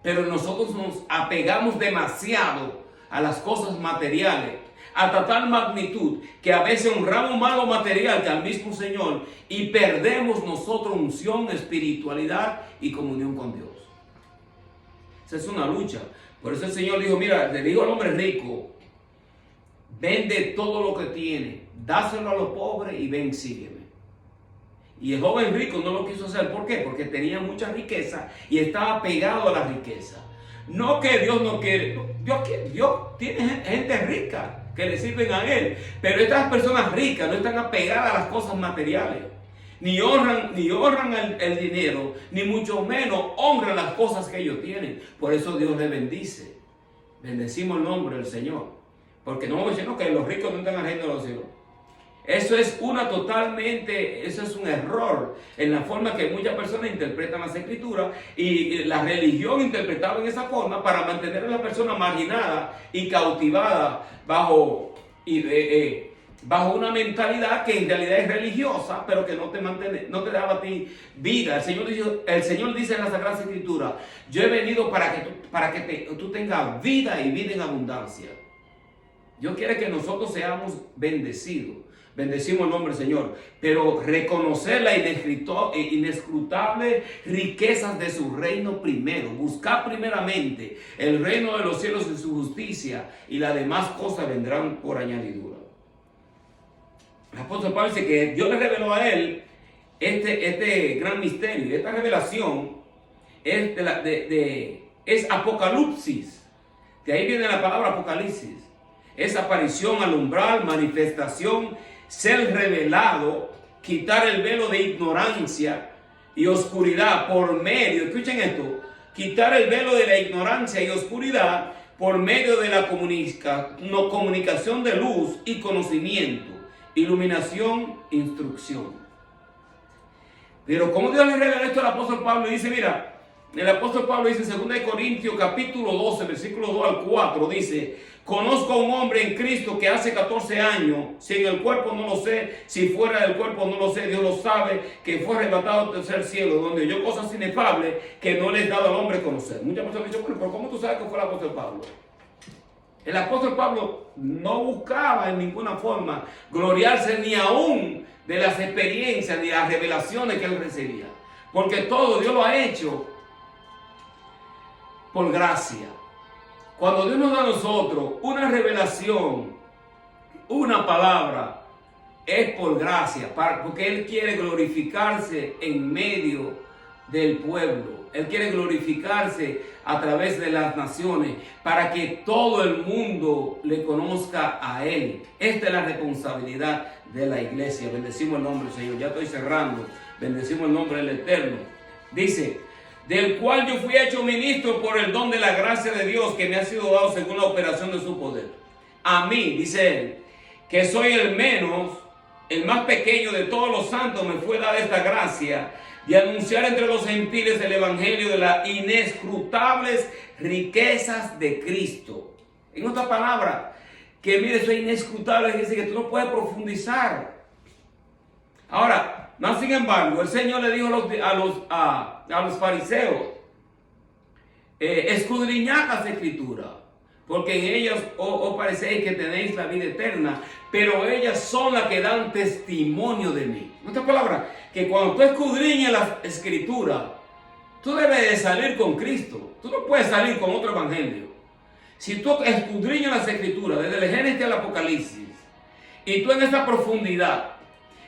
Pero nosotros nos apegamos demasiado a las cosas materiales, hasta tal magnitud que a veces honramos más lo material que al mismo Señor y perdemos nosotros unción, espiritualidad y comunión con Dios. Esa es una lucha. Por eso el Señor dijo, mira, le digo al hombre rico, vende todo lo que tiene, dáselo a los pobres y ven, sígueme. Y el joven rico no lo quiso hacer. ¿Por qué? Porque tenía mucha riqueza y estaba pegado a la riqueza. No que Dios no quiere. Dios tiene gente rica que le sirven a Él. Pero estas personas ricas no están apegadas a las cosas materiales. Ni honran el dinero, ni mucho menos honran las cosas que ellos tienen. Por eso Dios les bendice. Bendecimos el nombre del Señor. Porque no vamos diciendo que los ricos no están al reino de los cielos. Eso es un error en la forma que muchas personas interpretan las escrituras y la religión interpretaba en esa forma para mantener a la persona marginada y cautivada bajo una mentalidad que en realidad es religiosa, pero que no te daba a ti vida. El Señor dice en la Sagrada Escritura, yo he venido para que tú tengas vida y vida en abundancia. Dios quiere que nosotros seamos bendecidos. Bendecimos el nombre del Señor, pero reconocer las inescrutables riquezas de su reino primero, buscar primeramente el reino de los cielos y su justicia, y las demás cosas vendrán por añadidura. El apóstol Pablo dice que Dios le reveló a él este gran misterio. Esta revelación es Apocalipsis. De ahí viene la palabra Apocalipsis. Es aparición, alumbrar, manifestación, ser revelado, quitar el velo de ignorancia y oscuridad por medio, escuchen esto, quitar el velo de la ignorancia y oscuridad por medio de la comunicación de luz y conocimiento, iluminación, instrucción. Pero ¿cómo Dios le reveló esto al apóstol Pablo? Dice, mira, el apóstol Pablo dice en 2 Corintios capítulo 12, versículos 2 al 4, dice, conozco a un hombre en Cristo que hace 14 años, si en el cuerpo no lo sé, si fuera del cuerpo no lo sé, Dios lo sabe, que fue arrebatado al tercer cielo, donde oyó cosas inefables que no les dado al hombre conocer. Muchas personas dicen, bueno, pero ¿cómo tú sabes que fue el apóstol Pablo? El apóstol Pablo no buscaba en ninguna forma gloriarse ni aún de las experiencias ni las revelaciones que él recibía, porque todo Dios lo ha hecho por gracia. Cuando Dios nos da a nosotros una revelación, una palabra, es por gracia, porque Él quiere glorificarse en medio del pueblo. Él quiere glorificarse a través de las naciones para que todo el mundo le conozca a Él. Esta es la responsabilidad de la iglesia. Bendecimos el nombre del Señor. Ya estoy cerrando. Bendecimos el nombre del Eterno. Dice, del cual yo fui hecho ministro por el don de la gracia de Dios que me ha sido dado según la operación de su poder. A mí, dice él, que soy el más pequeño de todos los santos, me fue dada esta gracia de anunciar entre los gentiles el evangelio de las inescrutables riquezas de Cristo. En otras palabras, que mire, eso es inescrutable, es decir, que tú no puedes profundizar. Ahora, más sin embargo, el Señor le dijo a los fariseos, escudriñad las escrituras, porque en ellas os parecéis que tenéis la vida eterna, pero ellas son las que dan testimonio de mí. En otras palabras, que cuando tú escudriñas las escrituras, tú debes de salir con Cristo. Tú no puedes salir con otro evangelio. Si tú escudriñas las escrituras, desde el Génesis al Apocalipsis, y tú en esa profundidad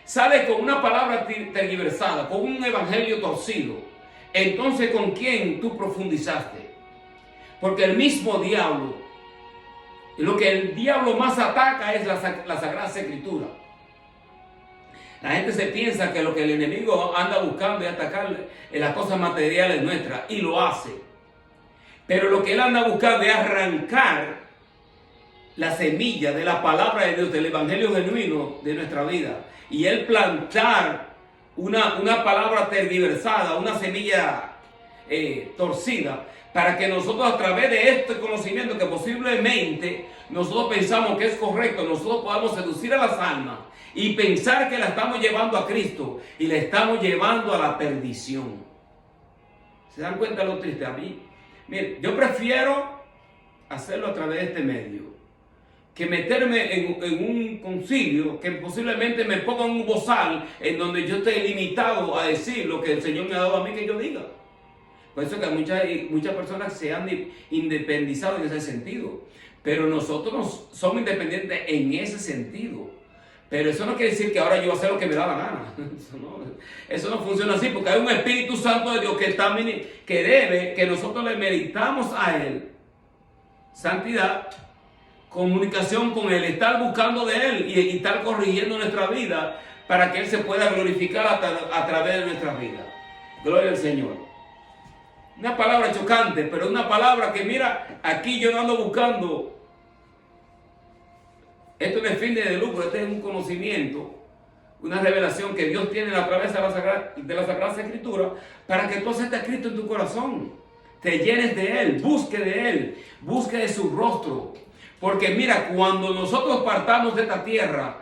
sales con una palabra tergiversada, con un evangelio torcido, entonces ¿con quién tú profundizaste? Porque el mismo diablo, lo que el diablo más ataca es la Sagrada Escritura. La gente se piensa que lo que el enemigo anda buscando es atacar en las cosas materiales nuestras, y lo hace. Pero lo que él anda buscando es arrancar la semilla de la palabra de Dios, del evangelio genuino de nuestra vida. Y él plantar una palabra tergiversada, una semilla torcida, para que nosotros a través de este conocimiento que posiblemente nosotros pensamos que es correcto, nosotros podamos seducir a las almas y pensar que la estamos llevando a Cristo y la estamos llevando a la perdición. ¿Se dan cuenta de lo triste? A mí, mire, yo prefiero hacerlo a través de este medio que meterme en un concilio que posiblemente me ponga un bozal en donde yo esté limitado a decir lo que el Señor me ha dado a mí que yo diga. Por eso que muchas personas se han independizado en ese sentido. Pero nosotros somos independientes en ese sentido. Pero eso no quiere decir que ahora yo voy a hacer lo que me da la gana. Eso no funciona así, porque hay un Espíritu Santo de Dios que debe que nosotros le meditamos a Él santidad, comunicación con Él, estar buscando de Él y estar corrigiendo nuestra vida para que Él se pueda glorificar a través de nuestras vidas. Gloria al Señor. Una palabra chocante, pero una palabra que mira, aquí yo no ando buscando. Esto no es fin de lucro, este es un conocimiento, una revelación que Dios tiene a través de la Sagrada Escritura para que tú aceptes a Cristo en tu corazón, te llenes de Él, busque de su rostro. Porque mira, cuando nosotros partamos de esta tierra,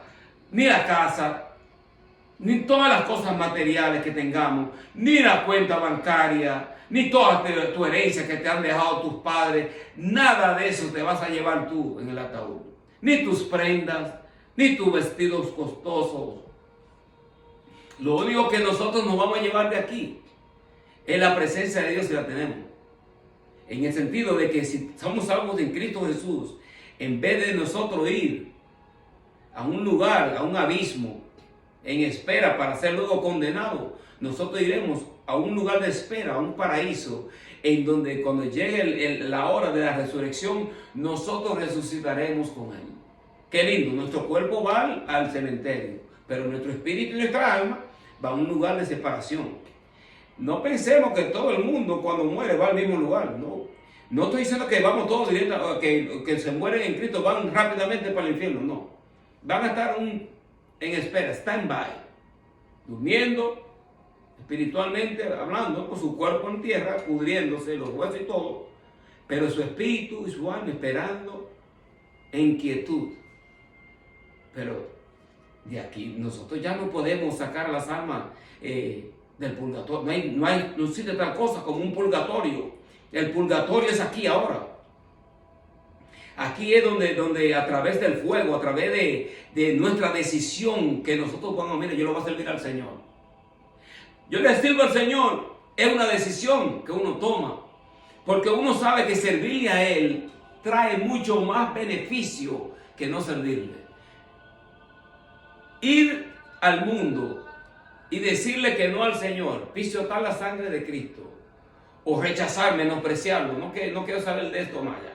ni la casa, ni todas las cosas materiales que tengamos, ni la cuenta bancaria, ni toda tu herencia que te han dejado tus padres, nada de eso te vas a llevar tú en el ataúd. Ni tus prendas, ni tus vestidos costosos. Lo único que nosotros nos vamos a llevar de aquí es la presencia de Dios, si la tenemos. En el sentido de que si somos salvos en Cristo Jesús, en vez de nosotros ir a un lugar, a un abismo, en espera para ser luego condenados, nosotros iremos a un lugar de espera, a un paraíso, en donde cuando llegue la hora de la resurrección, nosotros resucitaremos con Él. Qué lindo, nuestro cuerpo va al cementerio, pero nuestro espíritu y nuestra alma va a un lugar de separación. No pensemos que todo el mundo cuando muere va al mismo lugar, no. No estoy diciendo que vamos todos directos, que se mueren en Cristo, van rápidamente para el infierno, no. Van a estar en espera, stand-by, durmiendo, espiritualmente hablando, con su cuerpo en tierra, pudriéndose, los huesos y todo, pero su espíritu y su alma esperando en quietud. Pero de aquí nosotros ya no podemos sacar a las almas del purgatorio. No existe tal cosa como un purgatorio. El purgatorio es aquí ahora. Aquí es donde a través del fuego, a través de nuestra decisión que nosotros vamos, mire, yo lo voy a servir al Señor. Yo le sirvo al Señor. Es una decisión que uno toma. Porque uno sabe que servirle a Él trae mucho más beneficio que no servirle. Ir al mundo y decirle que no al Señor, pisotear la sangre de Cristo, o rechazar, menospreciarlo, no quiero saber de esto más allá.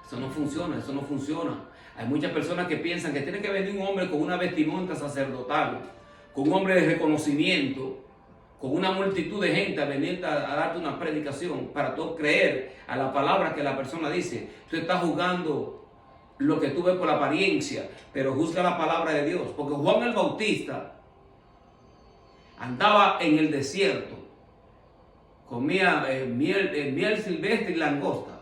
Eso no funciona. Hay muchas personas que piensan que tiene que venir un hombre con una vestimenta sacerdotal, con un hombre de reconocimiento, con una multitud de gente a venir a darte una predicación para tú creer a la palabra que la persona dice. Tú estás juzgando lo que tú ves por la apariencia, pero juzga la palabra de Dios. Porque Juan el Bautista, andaba en el desierto, comía miel silvestre y langosta.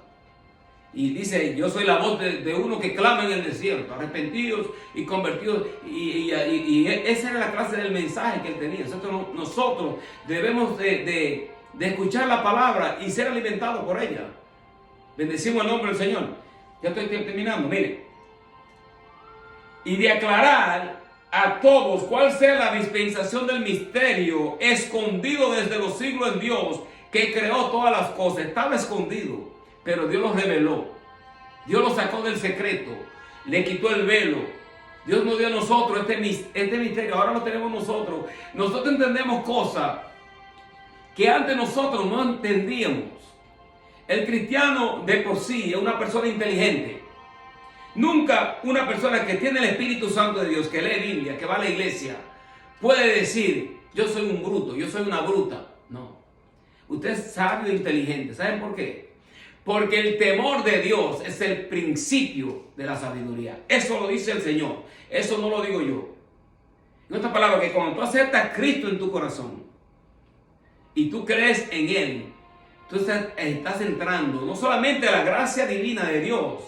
Y dice, yo soy la voz de uno que clama en el desierto, arrepentidos y convertidos. Y esa era la clase del mensaje que él tenía. Nosotros debemos de escuchar la palabra y ser alimentados por ella. Bendecimos el nombre del Señor. Ya estoy terminando, mire. Y de aclarar a todos cuál sea la dispensación del misterio escondido desde los siglos en Dios, que creó todas las cosas. Estaba escondido, pero Dios lo reveló. Dios lo sacó del secreto, le quitó el velo. Dios nos dio a nosotros este misterio, ahora lo tenemos nosotros. Nosotros entendemos cosas que antes nosotros no entendíamos. El cristiano de por sí es una persona inteligente. Nunca una persona que tiene el Espíritu Santo de Dios, que lee Biblia, que va a la iglesia, puede decir, yo soy un bruto, yo soy una bruta. No. Usted es sabio e inteligente. ¿Saben por qué? Porque el temor de Dios es el principio de la sabiduría. Eso lo dice el Señor. Eso no lo digo yo. En otras palabras, que cuando tú aceptas a Cristo en tu corazón y tú crees en Él, tú estás entrando no solamente a la gracia divina de Dios,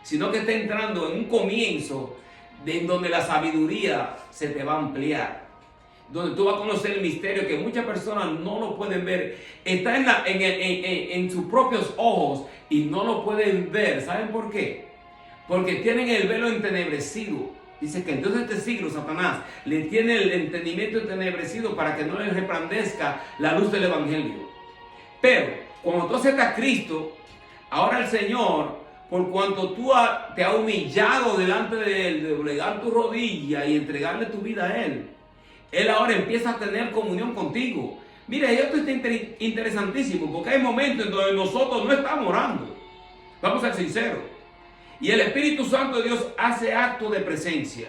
sino que estás entrando en un comienzo en donde la sabiduría se te va a ampliar, donde tú vas a conocer el misterio que muchas personas no lo pueden ver. Está en sus propios ojos y no lo pueden ver. ¿Saben por qué? Porque tienen el velo entenebrecido. Dice que el Dios de este siglo, Satanás, le tiene el entendimiento entenebrecido para que no le resplandezca la luz del Evangelio. Pero cuando tú aceptas a Cristo, ahora el Señor, por cuanto tú te has humillado delante de Él, de doblegar tu rodilla y entregarle tu vida a Él, Él ahora empieza a tener comunión contigo. Mira, esto está interesantísimo, porque hay momentos en donde nosotros no estamos orando. Vamos a ser sinceros. Y el Espíritu Santo de Dios hace acto de presencia.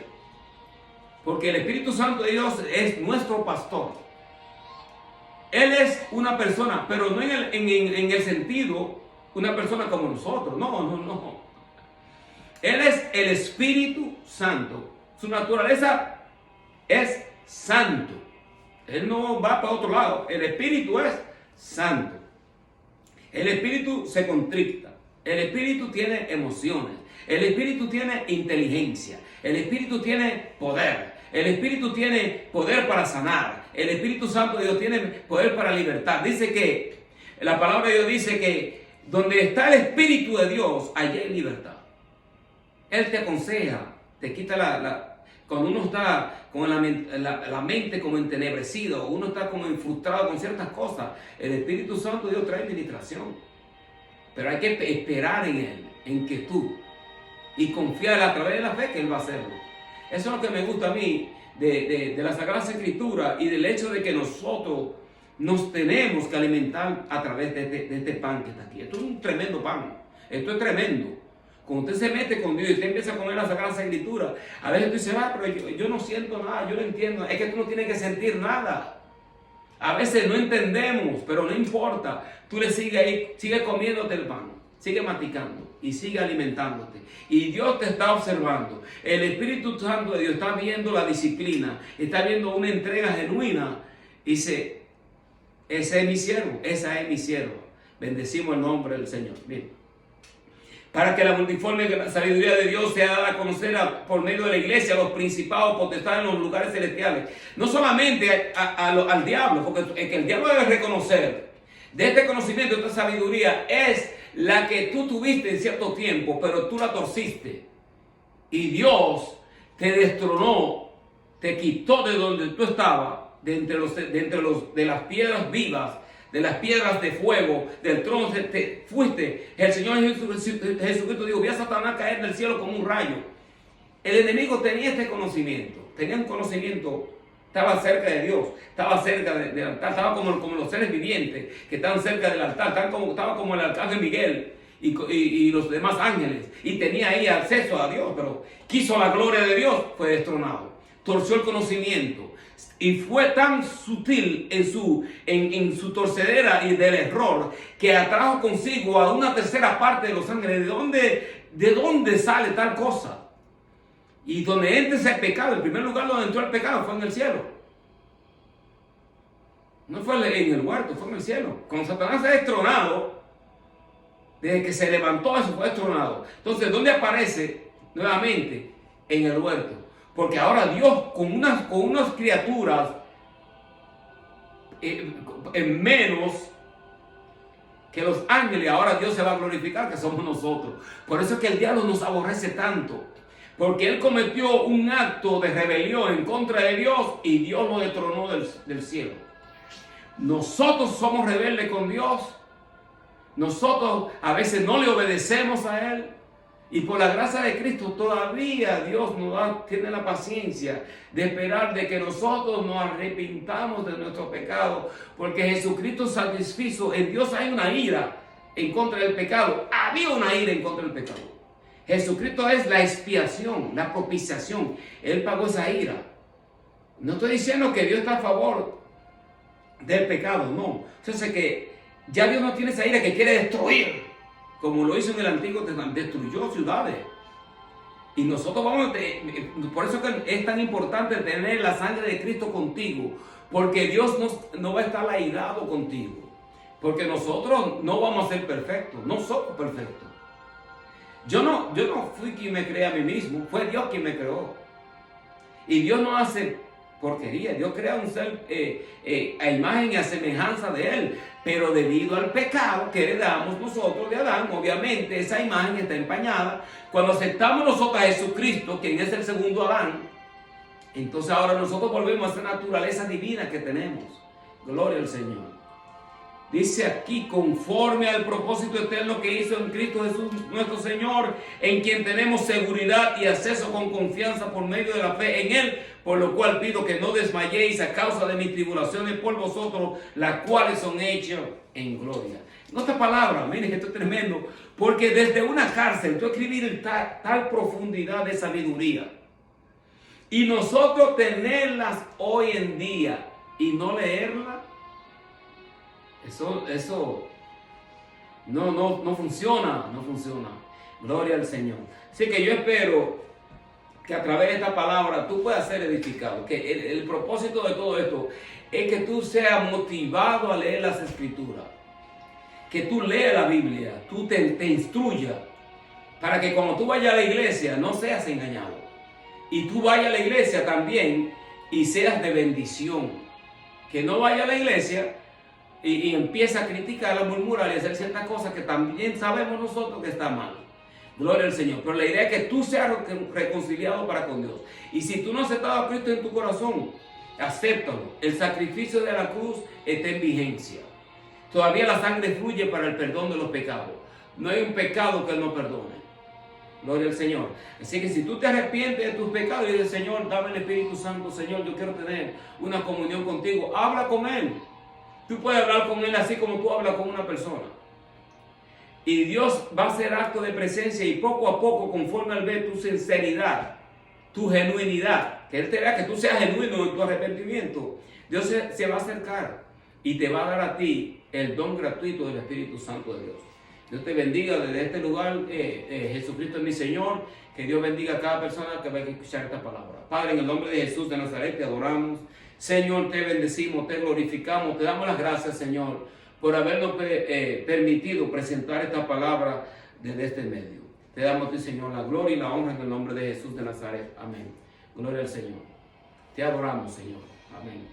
Porque el Espíritu Santo de Dios es nuestro pastor. Él es una persona, pero no en el sentido, una persona como nosotros. No. Él es el Espíritu Santo. Su naturaleza es santo. Él no va para otro lado. El Espíritu es santo. El Espíritu se contricta. El Espíritu tiene emociones. El Espíritu tiene inteligencia. El Espíritu tiene poder. El Espíritu tiene poder para sanar. El Espíritu Santo de Dios tiene poder para libertar. Dice que, la palabra de Dios dice que donde está el Espíritu de Dios, allí hay libertad. Él te aconseja, te quita cuando uno está con la mente como entenebrecida, o uno está como frustrado con ciertas cosas, el Espíritu Santo de Dios trae administración. Pero hay que esperar en Él, en quietud, y confiar a través de la fe que Él va a hacerlo. Eso es lo que me gusta a mí de la Sagrada Escritura y del hecho de que nosotros nos tenemos que alimentar a través de este pan que está aquí. Esto es un tremendo pan. Esto es tremendo. Cuando usted se mete con Dios y usted empieza a comer la Sagrada Escritura, a veces tú dices, pero yo no siento nada, yo no entiendo. Es que tú no tienes que sentir nada. A veces no entendemos, pero no importa. Tú le sigues ahí, sigue comiéndote el pan, sigue masticando y sigue alimentándote. Y Dios te está observando. El Espíritu Santo de Dios está viendo la disciplina, está viendo una entrega genuina. Y dice, ese es mi siervo, esa es mi sierva. Bendecimos el nombre del Señor. Bien. Para que la multiforme sabiduría de Dios sea dada a conocer por medio de la iglesia, a los principados, potestades en los lugares celestiales. No solamente al diablo, porque el diablo debe reconocer de este conocimiento, de esta sabiduría, es la que tú tuviste en cierto tiempo, pero tú la torciste. Y Dios te destronó, te quitó de donde tú estabas, de las piedras vivas, de las piedras de fuego, del trono te fuiste. El Señor Jesucristo dijo, vi a Satanás caer del cielo como un rayo. El enemigo tenía este conocimiento, tenía un conocimiento, estaba cerca de Dios, estaba cerca del altar, estaba como los seres vivientes que están cerca del altar, estaba como el arcángel Miguel y los demás ángeles, y tenía ahí acceso a Dios, pero quiso la gloria de Dios, fue destronado, torció el conocimiento. Y fue tan sutil en su torcedera y del error que atrajo consigo a una tercera parte de los ángeles. ¿De dónde sale tal cosa? Y donde entra ese pecado, el primer lugar donde entró el pecado fue en el cielo. No fue en el huerto, fue en el cielo. Cuando Satanás se ha destronado, desde que se levantó eso fue destronado. Entonces, ¿dónde aparece nuevamente? En el huerto. Porque ahora Dios con unas criaturas en menos que los ángeles, ahora Dios se va a glorificar, que somos nosotros. Por eso es que el diablo nos aborrece tanto. Porque él cometió un acto de rebelión en contra de Dios y Dios lo destronó del cielo. Nosotros somos rebeldes con Dios. Nosotros a veces no le obedecemos a Él. Y por la gracia de Cristo todavía Dios tiene la paciencia de esperar de que nosotros nos arrepintamos de nuestro pecado. Porque Jesucristo satisfizo, en Dios hay una ira en contra del pecado. Había una ira en contra del pecado. Jesucristo es la expiación, la propiciación. Él pagó esa ira. No estoy diciendo que Dios está a favor del pecado, no. Entonces que ya Dios no tiene esa ira que quiere destruir, como lo hizo en el Antiguo Testamento, destruyó ciudades. Y nosotros por eso que es tan importante tener la sangre de Cristo contigo, porque Dios no va a estar airado contigo, porque nosotros no vamos a ser perfectos, no somos perfectos. Yo no fui quien me creó a mí mismo, fue Dios quien me creó. Y Dios no hace porquería, Dios crea un ser a imagen y a semejanza de Él, pero debido al pecado que heredamos nosotros de Adán, obviamente esa imagen está empañada. Cuando aceptamos nosotros a Jesucristo, quien es el segundo Adán, entonces ahora nosotros volvemos a esa naturaleza divina que tenemos. Gloria al Señor. Dice aquí, conforme al propósito eterno que hizo en Cristo Jesús nuestro Señor, en quien tenemos seguridad y acceso con confianza por medio de la fe en Él, por lo cual pido que no desmayéis a causa de mis tribulaciones por vosotros, las cuales son hechas en gloria. En otras palabras, miren que esto es tremendo, porque desde una cárcel tú escribir tal profundidad de sabiduría, y nosotros tenerlas hoy en día y no leerlas, eso no funciona. Gloria al Señor. Así que yo espero que a través de esta palabra tú puedas ser edificado. Que el propósito de todo esto es que tú seas motivado a leer las Escrituras. Que tú leas la Biblia, tú te instruyas, para que cuando tú vayas a la iglesia no seas engañado. Y tú vayas a la iglesia también y seas de bendición. Que no vayas a la iglesia y empieza a criticar, a murmurar y hacer ciertas cosas que también sabemos nosotros que está mal. Gloria al Señor. Pero la idea es que tú seas reconciliado para con Dios. Y si tú no has aceptado a Cristo en tu corazón, acéptalo. El sacrificio de la cruz está en vigencia. Todavía la sangre fluye para el perdón de los pecados. No hay un pecado que Él no perdone. Gloria al Señor. Así que si tú te arrepientes de tus pecados y dices, Señor, dame el Espíritu Santo, Señor, yo quiero tener una comunión contigo, habla con Él. Tú puedes hablar con Él así como tú hablas con una persona. Y Dios va a hacer acto de presencia y poco a poco, conforme Él ve tu sinceridad, tu genuinidad, que Él te vea que tú seas genuino en tu arrepentimiento, Dios se va a acercar y te va a dar a ti el don gratuito del Espíritu Santo de Dios. Dios te bendiga desde este lugar. Jesucristo es mi Señor. Que Dios bendiga a cada persona que va a escuchar esta palabra. Padre, en el nombre de Jesús de Nazaret te adoramos. Señor, te bendecimos, te glorificamos, te damos las gracias, Señor, por habernos permitido presentar esta palabra desde este medio. Te damos a ti, Señor, la gloria y la honra en el nombre de Jesús de Nazaret. Amén. Gloria al Señor. Te adoramos, Señor. Amén.